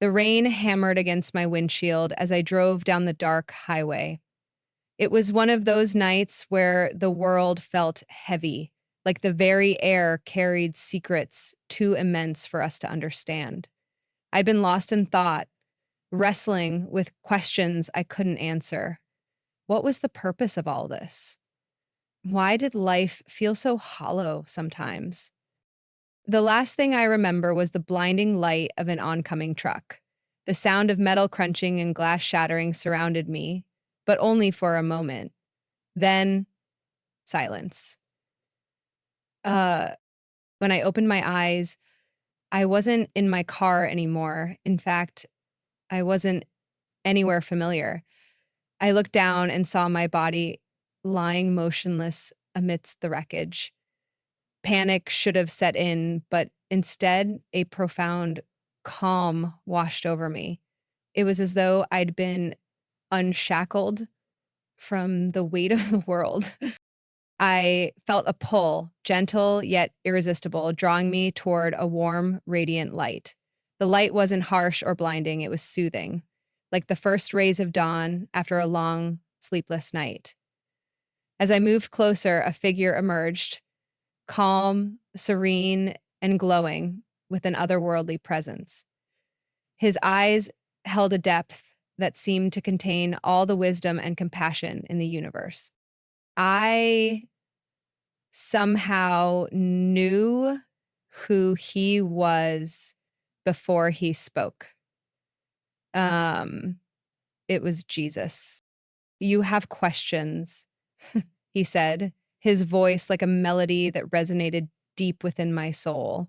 The rain hammered against my windshield as I drove down the dark highway. It was one of those nights where the world felt heavy, like the very air carried secrets too immense for us to understand. I'd been lost in thought, wrestling with questions I couldn't answer. What was the purpose of all this? Why did life feel so hollow sometimes? The last thing I remember was the blinding light of an oncoming truck. The sound of metal crunching and glass shattering surrounded me, but only for a moment. Then, silence. Uh, when I opened my eyes, I wasn't in my car anymore. In fact, I wasn't anywhere familiar. I looked down and saw my body lying motionless amidst the wreckage. Panic should have set in, but instead, a profound calm washed over me. It was as though I'd been unshackled from the weight of the world. I felt a pull, gentle yet irresistible, drawing me toward a warm, radiant light. The light wasn't harsh or blinding, it was soothing, like the first rays of dawn after a long, sleepless night. As I moved closer, a figure emerged, calm, serene, and glowing with an otherworldly presence. His eyes held a depth that seemed to contain all the wisdom and compassion in the universe. I somehow knew who he was before he spoke. Um, it was Jesus. You have questions, he said, his voice like a melody that resonated deep within my soul.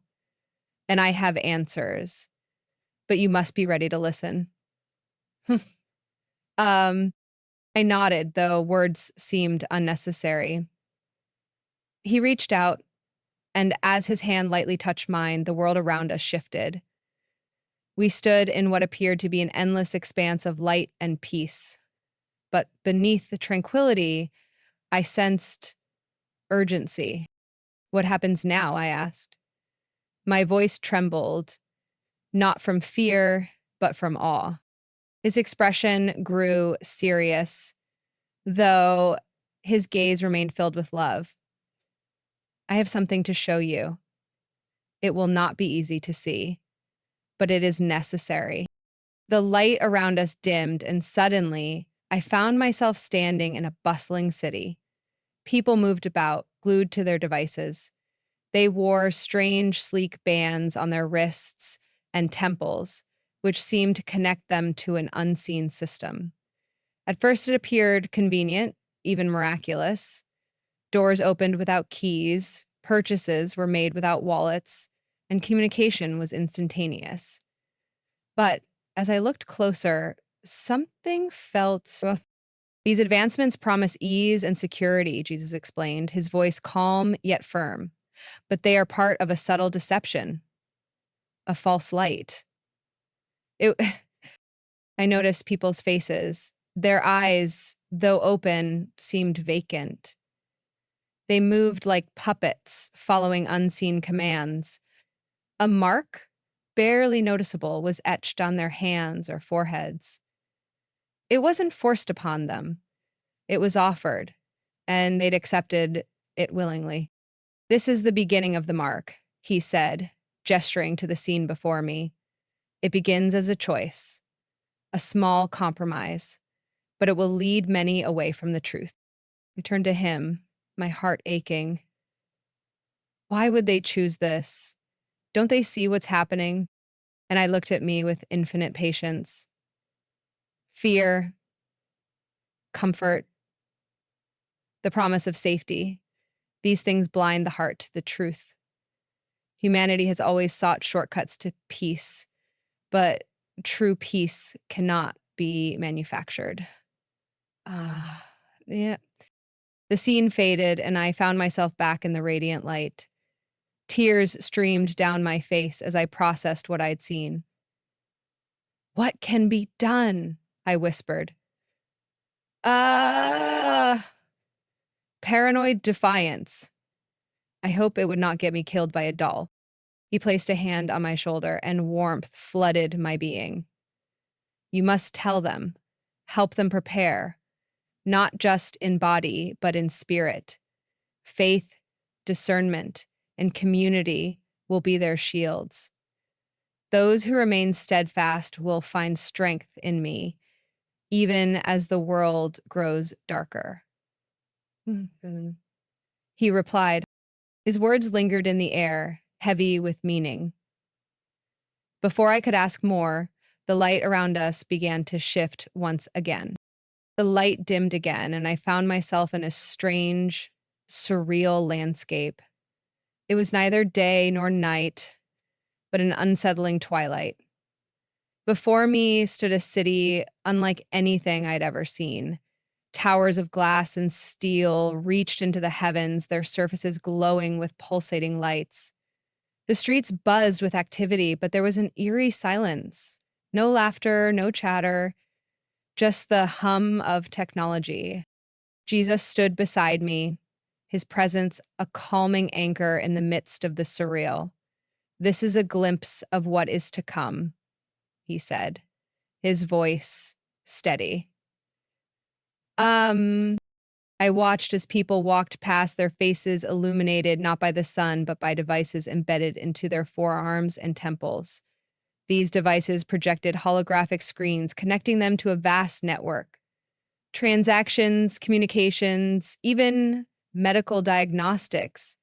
And I have answers, but you must be ready to listen. um, I nodded, though words seemed unnecessary. He reached out, and as his hand lightly touched mine, the world around us shifted. We stood in what appeared to be an endless expanse of light and peace. But beneath the tranquility, I sensed urgency. What happens now? I asked. My voice trembled, not from fear, but from awe. His expression grew serious, though his gaze remained filled with love. I have something to show you. It will not be easy to see, but it is necessary. The light around us dimmed, and suddenly I found myself standing in a bustling city. People moved about, glued to their devices. They wore strange, sleek bands on their wrists and temples, which seemed to connect them to an unseen system. At first, it appeared convenient, even miraculous. Doors opened without keys, purchases were made without wallets, and communication was instantaneous. But as I looked closer, something felt. These advancements promise ease and security, Jesus explained, his voice calm yet firm. But they are part of a subtle deception, a false light. It, I noticed people's faces. Their eyes, though open, seemed vacant. They moved like puppets, following unseen commands. A mark, barely noticeable, was etched on their hands or foreheads. It wasn't forced upon them. It was offered, and they'd accepted it willingly. This is the beginning of the mark, he said, gesturing to the scene before me. It begins as a choice, a small compromise, but it will lead many away from the truth. I turned to him, my heart aching. Why would they choose this? Don't they see what's happening? And I looked at me with infinite patience. Fear, comfort, the promise of safety. These things blind the heart to the truth. Humanity has always sought shortcuts to peace, but true peace cannot be manufactured. Yeah. The scene faded, and I found myself back in the radiant light. Tears streamed down my face as I processed what I'd seen. What can be done? I whispered. Paranoid defiance. I hope it would not get me killed by a doll. He placed a hand on my shoulder, and warmth flooded my being. You must tell them, help them prepare, not just in body, but in spirit. Faith, discernment, and community will be their shields. Those who remain steadfast will find strength in me, even as the world grows darker. He replied. His words lingered in the air, heavy with meaning. Before I could ask more, the light around us began to shift once again. The light dimmed again, and I found myself in a strange, surreal landscape. It was neither day nor night, but an unsettling twilight. Before me stood a city unlike anything I'd ever seen. Towers of glass and steel reached into the heavens, their surfaces glowing with pulsating lights. The streets buzzed with activity, but there was an eerie silence. No laughter, no chatter, just the hum of technology. Jesus stood beside me, his presence a calming anchor in the midst of the surreal. This is a glimpse of what is to come, he said, his voice steady. I watched as people walked past, their faces illuminated not by the sun, but by devices embedded into their forearms and temples. These devices projected holographic screens, connecting them to a vast network. Transactions, communications, even medical diagnostics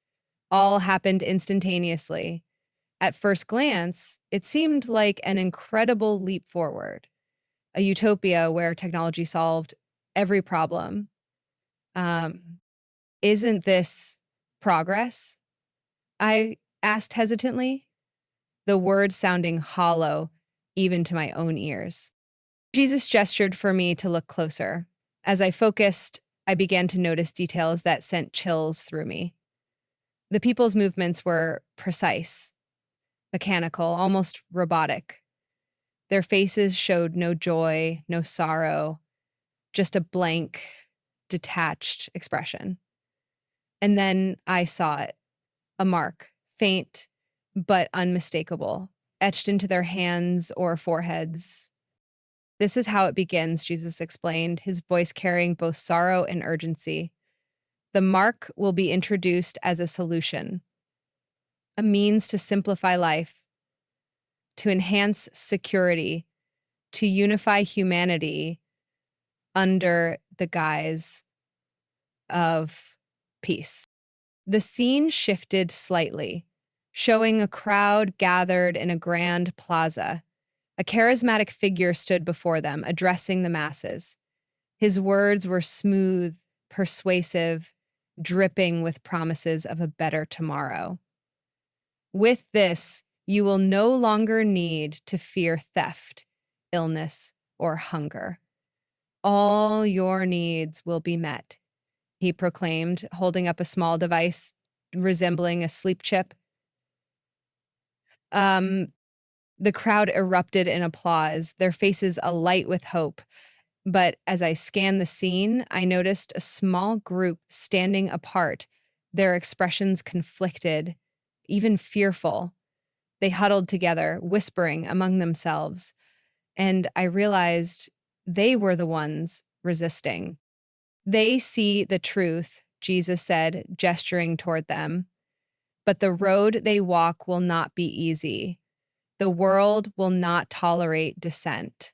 all happened instantaneously. At first glance, it seemed like an incredible leap forward, a utopia where technology solved every problem. Isn't this progress? I asked hesitantly, the words sounding hollow even to my own ears. Jesus gestured for me to look closer. As I focused, I began to notice details that sent chills through me. The people's movements were precise, mechanical, almost robotic. Their faces showed no joy, no sorrow, just a blank, detached expression. And then I saw it, a mark, faint but unmistakable, etched into their hands or foreheads. This is how it begins, Jesus explained, his voice carrying both sorrow and urgency. The mark will be introduced as a solution, a means to simplify life, to enhance security, to unify humanity under the guise of peace. The scene shifted slightly, showing a crowd gathered in a grand plaza. A charismatic figure stood before them, addressing the masses. His words were smooth, persuasive, dripping with promises of a better tomorrow. With this, you will no longer need to fear theft, illness, or hunger. All your needs will be met, he proclaimed, holding up a small device resembling a sleep chip. The crowd erupted in applause, their faces alight with hope. But as I scanned the scene, I noticed a small group standing apart, their expressions conflicted, even fearful. They huddled together, whispering among themselves, and I realized they were the ones resisting. They see the truth, Jesus said, gesturing toward them, but the road they walk will not be easy. The world will not tolerate dissent.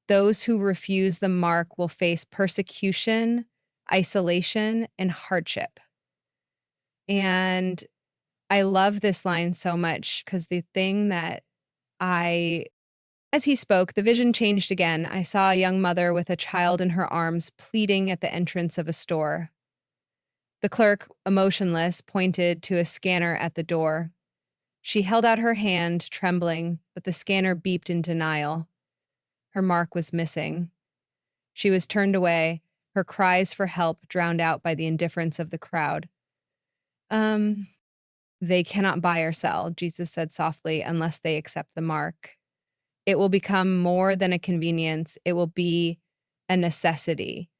Those who refuse the mark will face persecution, isolation, and hardship. And I love this line so much because as he spoke, the vision changed again. I saw a young mother with a child in her arms pleading at the entrance of a store. The clerk, emotionless, pointed to a scanner at the door. She held out her hand, trembling, but the scanner beeped in denial. Her mark was missing. She was turned away, her cries for help drowned out by the indifference of the crowd. They cannot buy or sell, Jesus said softly, unless they accept the mark. It will become more than a convenience. It will be a necessity,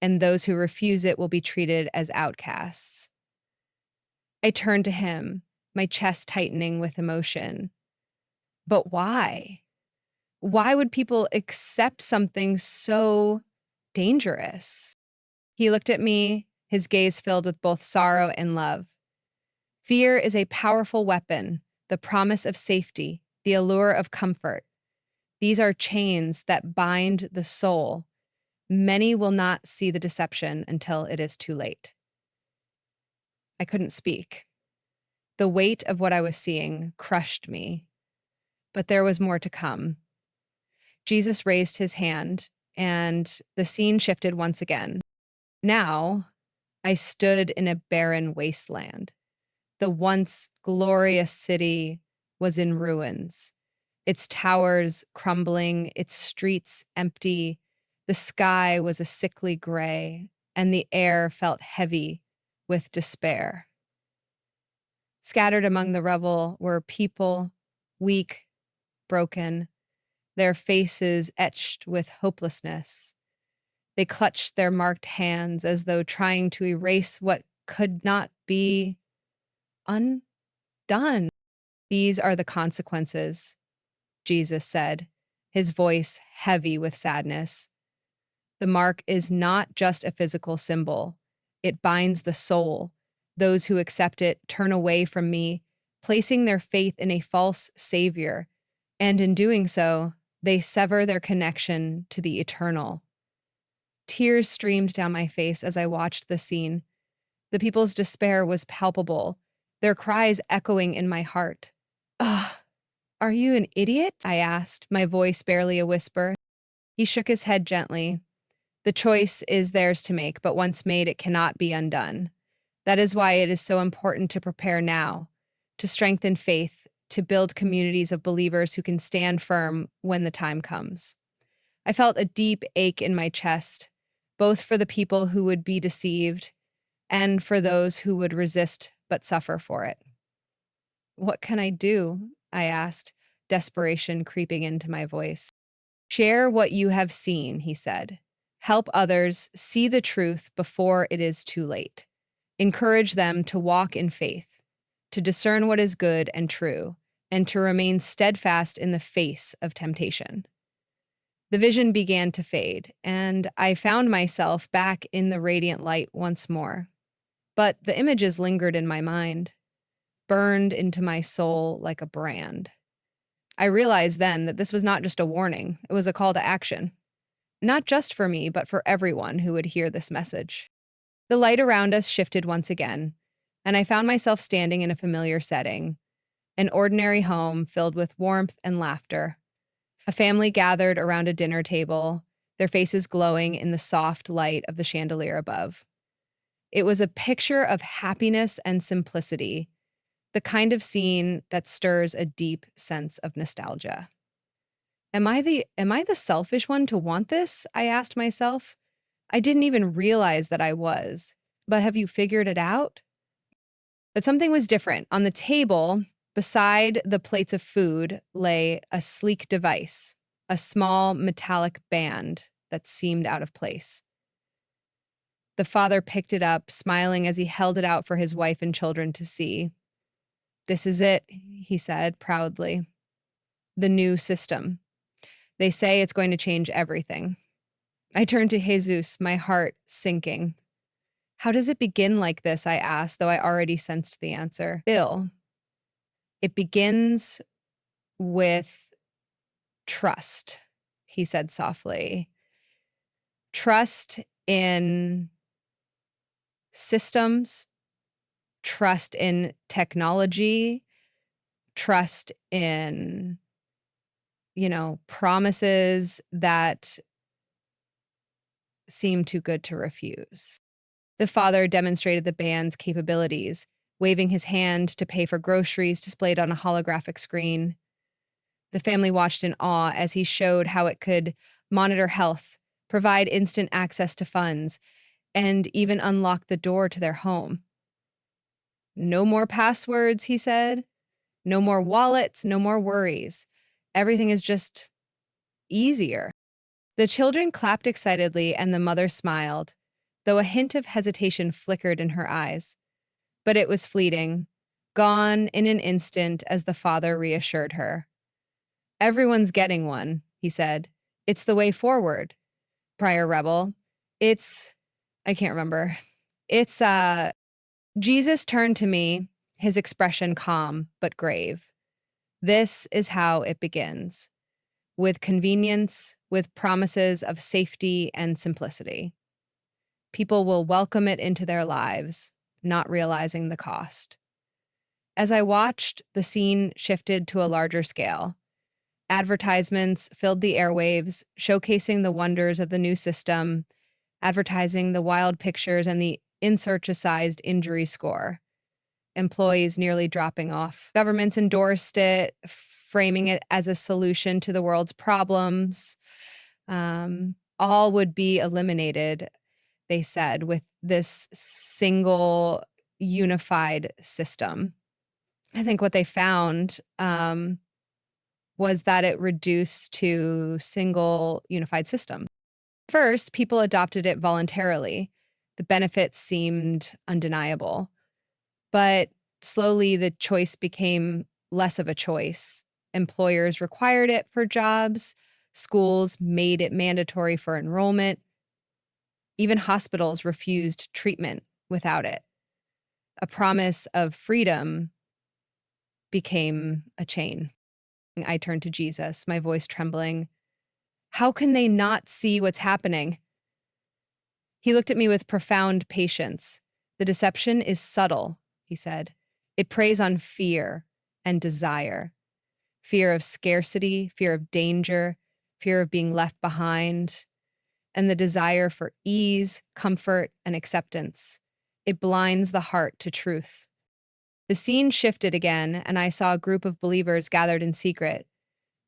and those who refuse it will be treated as outcasts. I turned to him. my chest tightening with emotion. But why? Why would people accept something so dangerous? He looked at me, his gaze filled with both sorrow and love. Fear is a powerful weapon, the promise of safety, the allure of comfort. These are chains that bind the soul. Many will not see the deception until it is too late. I couldn't speak. The weight of what I was seeing crushed me. But there was more to come. Jesus raised his hand, and the scene shifted once again. Now, I stood in a barren wasteland. The once glorious city was in ruins, its towers crumbling, its streets empty. The sky was a sickly gray, and the air felt heavy with despair. Scattered among the rubble were people, weak, broken, their faces etched with hopelessness. They clutched their marked hands as though trying to erase what could not be undone. These are the consequences, Jesus said, his voice heavy with sadness. The mark is not just a physical symbol. It binds the soul. Those who accept it turn away from me, placing their faith in a false savior, and in doing so, they sever their connection to the eternal. Tears streamed down my face as I watched the scene. The people's despair was palpable, their cries echoing in my heart. Ugh, are you an idiot? I asked, my voice barely a whisper. He shook his head gently. The choice is theirs to make, but once made, it cannot be undone. That is why it is so important to prepare now, to strengthen faith, to build communities of believers who can stand firm when the time comes. I felt a deep ache in my chest, both for the people who would be deceived and for those who would resist but suffer for it. What can I do? I asked, desperation creeping into my voice. Share what you have seen, he said. Help others see the truth before it is too late. Encourage them to walk in faith, to discern what is good and true, and to remain steadfast in the face of temptation. The vision began to fade, and I found myself back in the radiant light once more. But the images lingered in my mind, burned into my soul like a brand. I realized then that this was not just a warning, it was a call to action. Not just for me, but for everyone who would hear this message. The light around us shifted once again, and I found myself standing in a familiar setting, an ordinary home filled with warmth and laughter. A family gathered around a dinner table, their faces glowing in the soft light of the chandelier above. It was a picture of happiness and simplicity, the kind of scene that stirs a deep sense of nostalgia. Am I the selfish one to want this? I asked myself. I didn't even realize that I was. But have you figured it out? But something was different. On the table, beside the plates of food, lay a sleek device, a small metallic band that seemed out of place. The father picked it up, smiling as he held it out for his wife and children to see. This is it, he said proudly. The new system. They say it's going to change everything. I turned to Jesus, my heart sinking. How does it begin like this? I asked, though I already sensed the answer. Bill, it begins with trust, he said softly. Trust in systems, trust in technology, trust in, promises that seem too good to refuse. The father demonstrated the band's capabilities, waving his hand to pay for groceries displayed on a holographic screen. The family watched in awe as he showed how it could monitor health, provide instant access to funds, and even unlock the door to their home. No more passwords, he said. No more wallets, no more worries. Everything is just easier. The children clapped excitedly and the mother smiled, though a hint of hesitation flickered in her eyes. But it was fleeting. gone in an instant as the father reassured her. Everyone's getting one, he said. It's the way forward, prior rebel. I can't remember. It's, Jesus turned to me, his expression calm but grave. This is how it begins, with convenience, with promises of safety and simplicity. People will welcome it into their lives, not realizing the cost. As I watched, the scene shifted to a larger scale. Advertisements filled the airwaves, showcasing the wonders of the new system, advertising the wild pictures and the insurgicized injury score. Employees nearly dropping off. Governments endorsed it, framing it as a solution to the world's problems. All would be eliminated, they said, with this single unified system. I think what they found was that it reduced to single unified system. First, people adopted it voluntarily. The benefits seemed undeniable. But slowly, the choice became less of a choice. Employers required it for jobs. Schools made it mandatory for enrollment. Even hospitals refused treatment without it. A promise of freedom became a chain. I turned to Jesus, my voice trembling. How can they not see what's happening? He looked at me with profound patience. The deception is subtle, he said. It preys on fear and desire. Fear of scarcity, fear of danger, fear of being left behind, and the desire for ease, comfort, and acceptance. It blinds the heart to truth. The scene shifted again, and I saw a group of believers gathered in secret.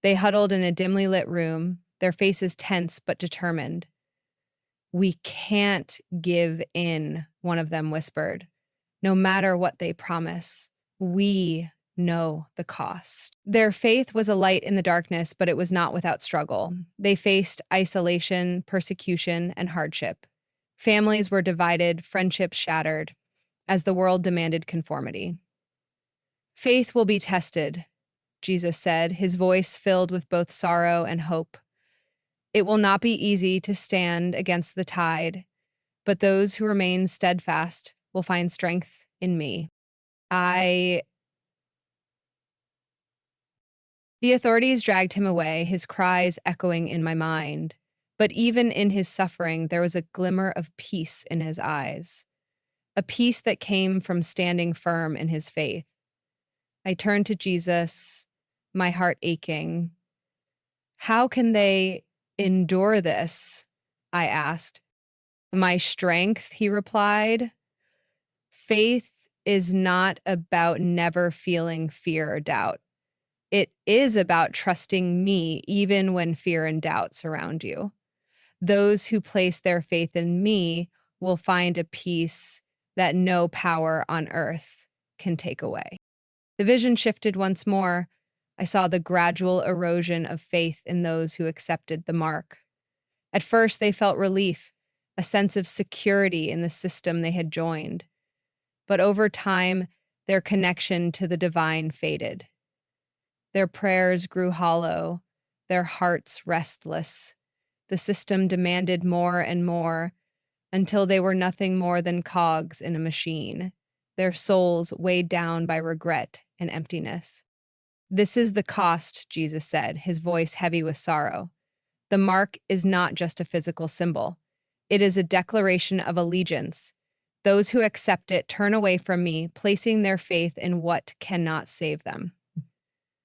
They huddled in a dimly lit room, their faces tense but determined. We can't give in, one of them whispered. No matter what they promise, we know the cost. Their faith was a light in the darkness, but it was not without struggle. They faced isolation, persecution, and hardship. Families were divided, friendships shattered, as the world demanded conformity. Faith will be tested, Jesus said, his voice filled with both sorrow and hope. It will not be easy to stand against the tide, but those who remain steadfast will find strength in me. The authorities dragged him away, his cries echoing in my mind. But even in his suffering, there was a glimmer of peace in his eyes, a peace that came from standing firm in his faith. I turned to Jesus, my heart aching. How can they endure this? I asked. My strength, he replied. Faith is not about never feeling fear or doubt. It is about trusting me even when fear and doubt surround you. Those who place their faith in me will find a peace that no power on earth can take away. The vision shifted once more. I saw the gradual erosion of faith in those who accepted the mark. At first, they felt relief, a sense of security in the system they had joined. But over time, their connection to the divine faded. Their prayers grew hollow, their hearts restless. The system demanded more and more until they were nothing more than cogs in a machine, their souls weighed down by regret and emptiness. This is the cost, Jesus said, his voice heavy with sorrow. The mark is not just a physical symbol. It is a declaration of allegiance. Those who accept it turn away from me, placing their faith in what cannot save them.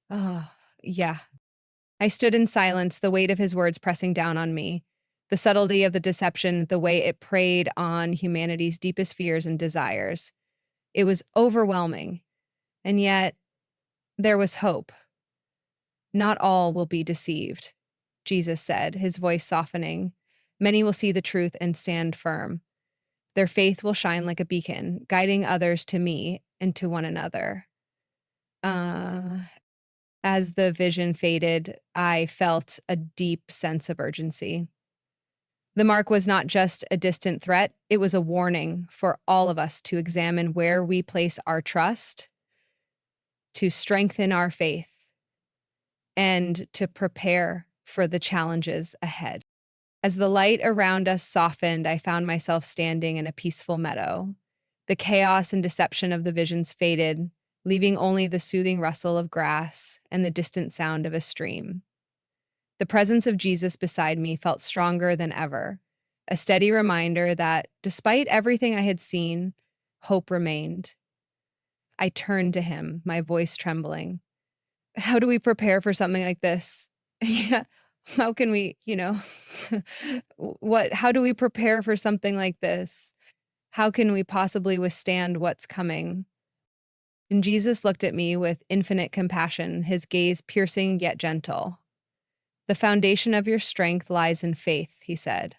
Oh, yeah. I stood in silence, the weight of his words pressing down on me. The subtlety of the deception, the way it preyed on humanity's deepest fears and desires. It was overwhelming. And yet, there was hope. Not all will be deceived, Jesus said, his voice softening. Many will see the truth and stand firm. Their faith will shine like a beacon, guiding others to me and to one another. As the vision faded, I felt a deep sense of urgency. The mark was not just a distant threat, it was a warning for all of us to examine where we place our trust, to strengthen our faith, and to prepare for the challenges ahead. As the light around us softened, I found myself standing in a peaceful meadow. The chaos and deception of the visions faded, leaving only the soothing rustle of grass and the distant sound of a stream. The presence of Jesus beside me felt stronger than ever, a steady reminder that, despite everything I had seen, hope remained. I turned to him, my voice trembling. How do we prepare for something like this? Yeah. How can we, how do we prepare for something like this? How can we possibly withstand what's coming? And Jesus looked at me with infinite compassion, his gaze piercing yet gentle. The foundation of your strength lies in faith, he said.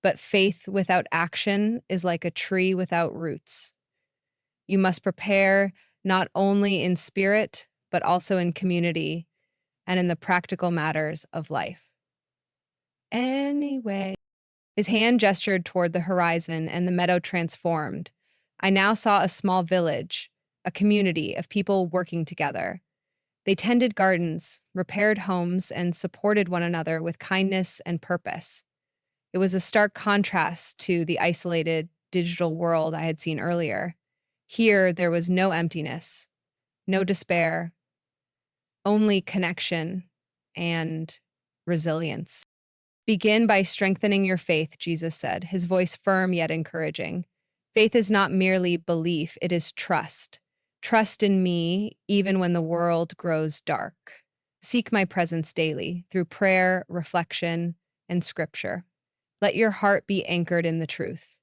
But faith without action is like a tree without roots. You must prepare not only in spirit, but also in community and in the practical matters of life. Anyway, his hand gestured toward the horizon and the meadow transformed. I now saw a small village, a community of people working together. They tended gardens, repaired homes, and supported one another with kindness and purpose. It was a stark contrast to the isolated digital world I had seen earlier. Here, there was no emptiness, no despair, only connection and resilience. Begin by strengthening your faith, Jesus said, his voice firm yet encouraging. Faith is not merely belief, it is trust. Trust in me even when the world grows dark. Seek my presence daily through prayer, reflection, and scripture. Let your heart be anchored in the truth.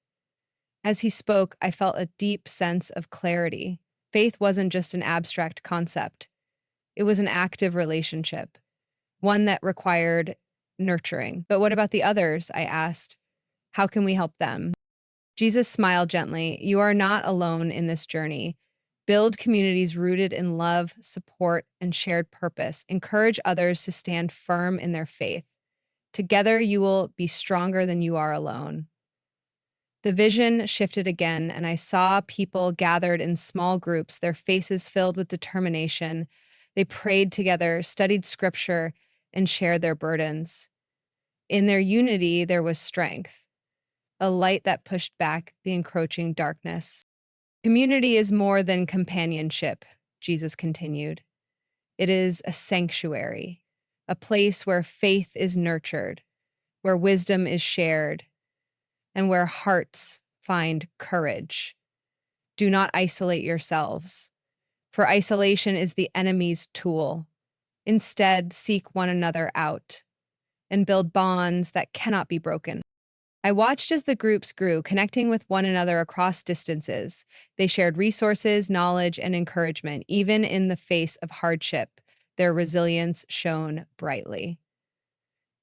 As he spoke, I felt a deep sense of clarity. Faith wasn't just an abstract concept. It was an active relationship, one that required nurturing. But what about the others? I asked. How can we help them? Jesus smiled gently. You are not alone in this journey. Build communities rooted in love, support, and shared purpose. Encourage others to stand firm in their faith. Together, you will be stronger than you are alone. The vision shifted again, and I saw people gathered in small groups, their faces filled with determination. They prayed together, studied scripture, and shared their burdens. In their unity, there was strength, a light that pushed back the encroaching darkness. Community is more than companionship, Jesus continued. It is a sanctuary, a place where faith is nurtured, where wisdom is shared, and where hearts find courage. Do not isolate yourselves, for isolation is the enemy's tool. Instead, seek one another out and build bonds that cannot be broken. I watched as the groups grew, connecting with one another across distances. They shared resources, knowledge, and encouragement. Even in the face of hardship, their resilience shone brightly.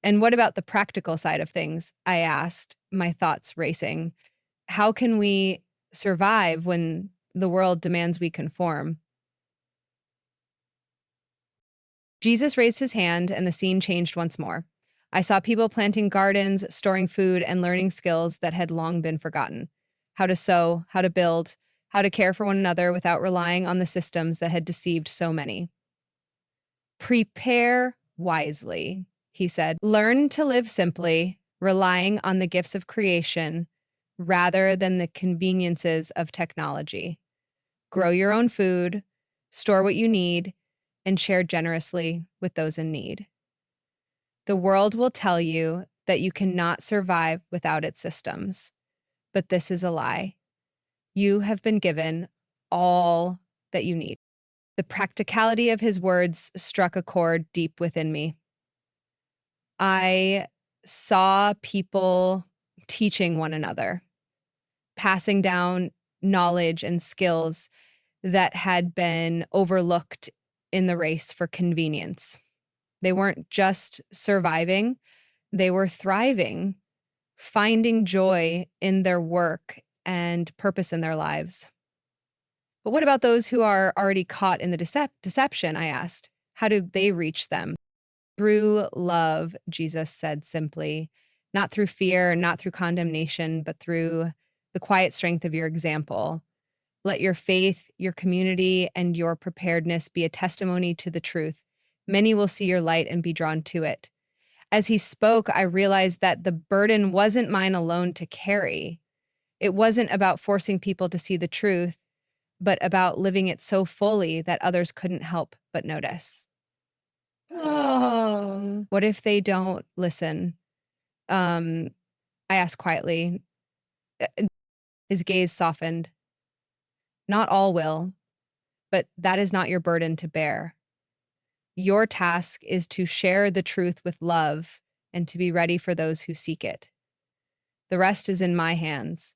And what about the practical side of things? I asked, my thoughts racing. How can we survive when the world demands we conform? Jesus raised his hand, and the scene changed once more. I saw people planting gardens, storing food, and learning skills that had long been forgotten. How to sew, how to build, how to care for one another without relying on the systems that had deceived so many. Prepare wisely, he said. Learn to live simply, relying on the gifts of creation rather than the conveniences of technology. Grow your own food, store what you need, and share generously with those in need. The world will tell you that you cannot survive without its systems, but this is a lie. You have been given all that you need. The practicality of his words struck a chord deep within me. I saw people teaching one another, passing down knowledge and skills that had been overlooked in the race for convenience. They weren't just surviving, they were thriving, finding joy in their work and purpose in their lives. But what about those who are already caught in the deception? I asked. How do they reach them? Through love, Jesus said simply, not through fear, not through condemnation, but through the quiet strength of your example. Let your faith, your community, and your preparedness be a testimony to the truth. Many will see your light and be drawn to it. As he spoke, I realized that the burden wasn't mine alone to carry. It wasn't about forcing people to see the truth, but about living it so fully that others couldn't help but notice. What if they don't listen? Um, I asked quietly. His gaze softened. Not all will, but that is not your burden to bear. Your task is to share the truth with love and to be ready for those who seek it. The rest is in my hands.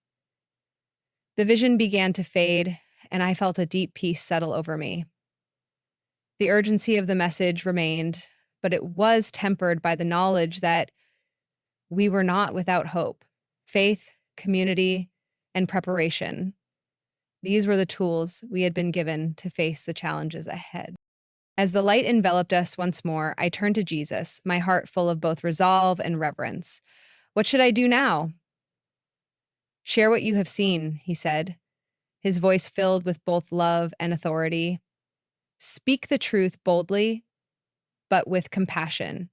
The vision began to fade, and I felt a deep peace settle over me. The urgency of the message remained, but it was tempered by the knowledge that we were not without hope. Faith, community, and preparation. These were the tools we had been given to face the challenges ahead. As the light enveloped us once more, I turned to Jesus, my heart full of both resolve and reverence. What should I do now? Share what you have seen, he said, his voice filled with both love and authority. Speak the truth boldly, but with compassion.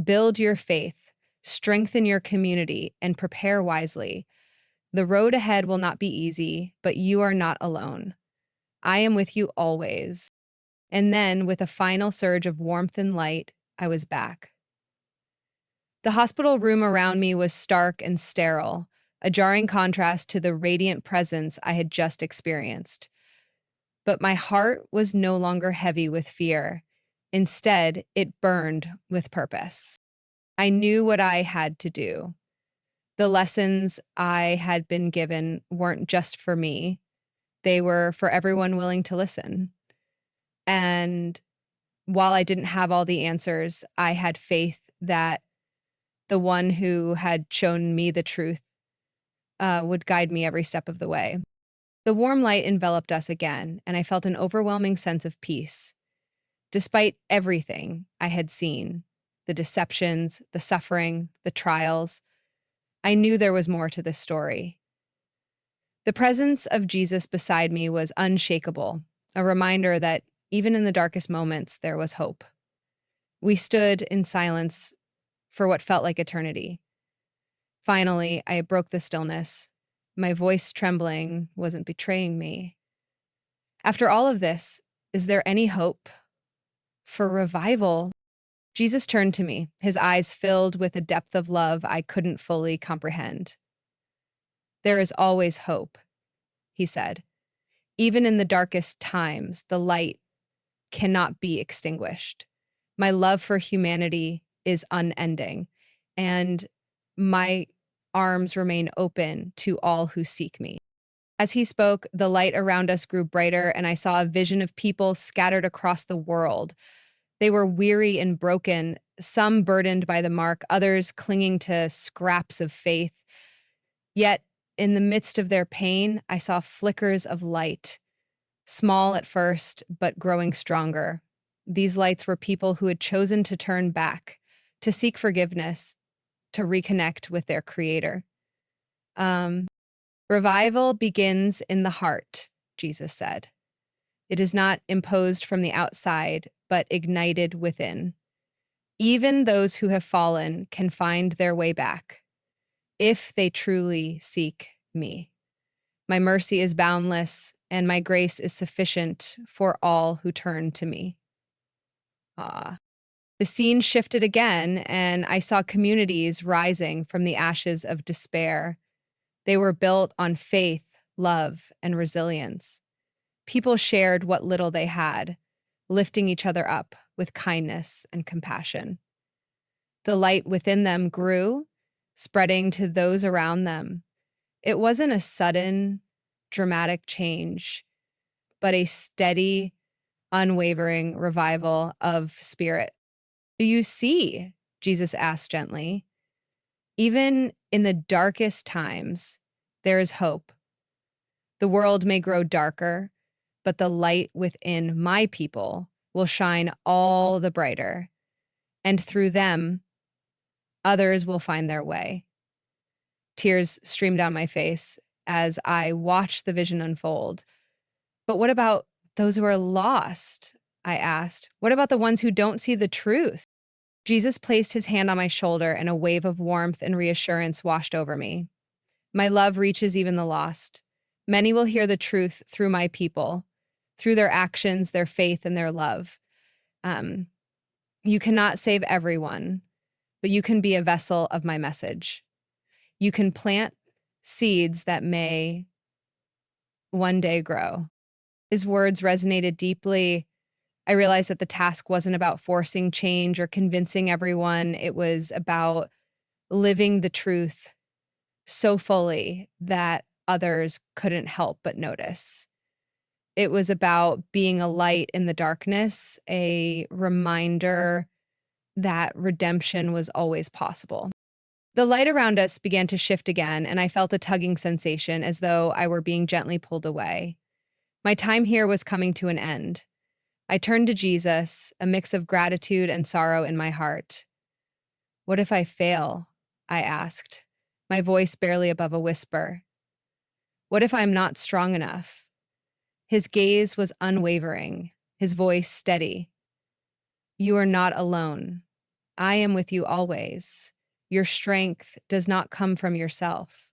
Build your faith, strengthen your community, and prepare wisely. The road ahead will not be easy, but you are not alone. I am with you always. And then, with a final surge of warmth and light, I was back. The hospital room around me was stark and sterile, a jarring contrast to the radiant presence I had just experienced. But my heart was no longer heavy with fear. Instead, it burned with purpose. I knew what I had to do. The lessons I had been given weren't just for me. They were for everyone willing to listen. And while I didn't have all the answers, I had faith that the one who had shown me the truth would guide me every step of the way. The warm light enveloped us again, and I felt an overwhelming sense of peace. Despite everything I had seen, the deceptions, the suffering, the trials, I knew there was more to this story. The presence of Jesus beside me was unshakable, a reminder that even in the darkest moments, there was hope. We stood in silence for what felt like eternity. Finally, I broke the stillness. My voice trembling wasn't betraying me. After all of this, is there any hope for revival? Jesus turned to me, his eyes filled with a depth of love I couldn't fully comprehend. There is always hope, he said. Even in the darkest times, the light cannot be extinguished. My love for humanity is unending, and my arms remain open to all who seek me. As he spoke, the light around us grew brighter, and I saw a vision of people scattered across the world. They were weary and broken, some burdened by the mark, others clinging to scraps of faith. Yet, in the midst of their pain, I saw flickers of light, small at first, but growing stronger. These lights were people who had chosen to turn back, to seek forgiveness, to reconnect with their creator. Revival begins in the heart, Jesus said. It is not imposed from the outside, but ignited within. Even those who have fallen can find their way back, if they truly seek me. My mercy is boundless, and my grace is sufficient for all who turn to me. The scene shifted again, and I saw communities rising from the ashes of despair. They were built on faith, love, and resilience. People shared what little they had, lifting each other up with kindness and compassion. The light within them grew, spreading to those around them. It wasn't a sudden, dramatic change, but a steady, unwavering revival of spirit. Do you see? Jesus asked gently. Even in the darkest times, there is hope. The world may grow darker, but the light within my people will shine all the brighter, and through them, others will find their way. Tears streamed down my face as I watched the vision unfold. But what about those who are lost? I asked. What about the ones who don't see the truth? Jesus placed his hand on my shoulder, and a wave of warmth and reassurance washed over me. My love reaches even the lost. Many will hear the truth through my people, through their actions, their faith, and their love. Um, you cannot save everyone, but you can be a vessel of my message. You can plant seeds that may one day grow. His words resonated deeply. I realized that the task wasn't about forcing change or convincing everyone. It was about living the truth so fully that others couldn't help but notice. It was about being a light in the darkness, a reminder that redemption was always possible. The light around us began to shift again, and I felt a tugging sensation as though I were being gently pulled away. My time here was coming to an end. I turned to Jesus, a mix of gratitude and sorrow in my heart. What if I fail? I asked, my voice barely above a whisper. What if I'm not strong enough? His gaze was unwavering, his voice steady. You are not alone. I am with you always. Your strength does not come from yourself,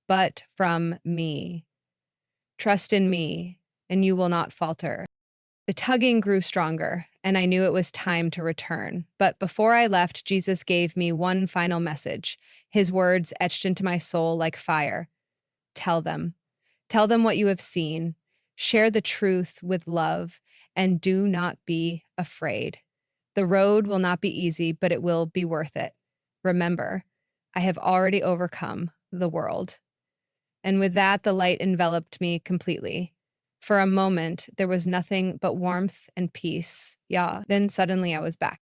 but from me. Trust in me, and you will not falter. The tugging grew stronger, and I knew it was time to return. But before I left, Jesus gave me one final message, his words etched into my soul like fire. Tell them. Tell them what you have seen. Share the truth with love, and do not be afraid. The road will not be easy, but it will be worth it. Remember, I have already overcome the world. And with that, the light enveloped me completely. For a moment, there was nothing but warmth and peace. Yeah, then suddenly I was back.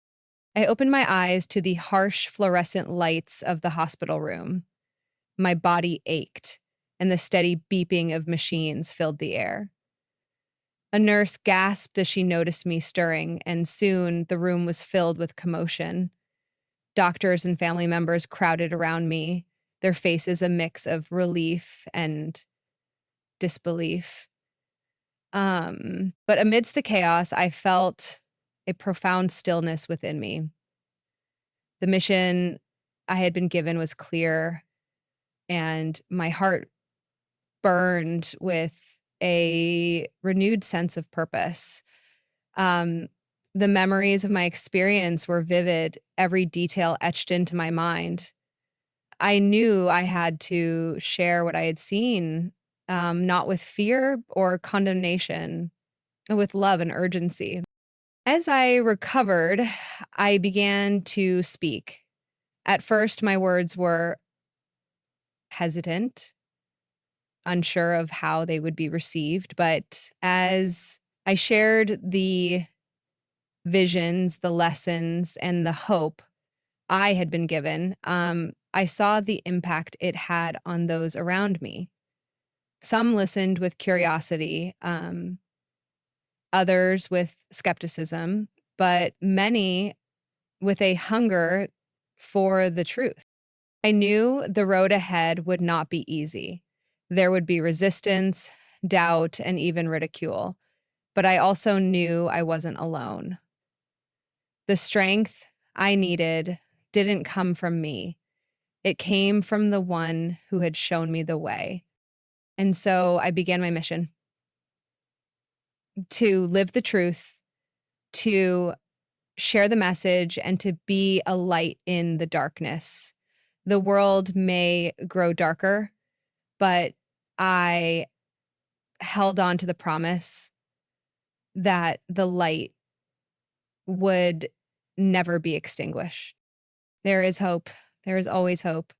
I opened my eyes to the harsh fluorescent lights of the hospital room. My body ached, and the steady beeping of machines filled the air. A nurse gasped as she noticed me stirring, and soon the room was filled with commotion. Doctors and family members crowded around me, their faces a mix of relief and disbelief. But amidst the chaos, I felt a profound stillness within me. The mission I had been given was clear, and my heart burned with a renewed sense of purpose. Um, the memories of my experience were vivid, every detail etched into my mind. I knew I had to share what I had seen, not with fear or condemnation, but with love and urgency. As I recovered, I began to speak. At first, my words were hesitant, unsure of how they would be received. But as I shared the visions, the lessons, and the hope I had been given, I saw the impact it had on those around me. Some listened with curiosity, others with skepticism, but many with a hunger for the truth. I knew the road ahead would not be easy. There would be resistance, doubt, and even ridicule. But I also knew I wasn't alone. The strength I needed didn't come from me. It came from the one who had shown me the way. And so I began my mission to live the truth, to share the message, and to be a light in the darkness. The world may grow darker, but I held on to the promise that the light would never be extinguished. There is hope. There is always hope.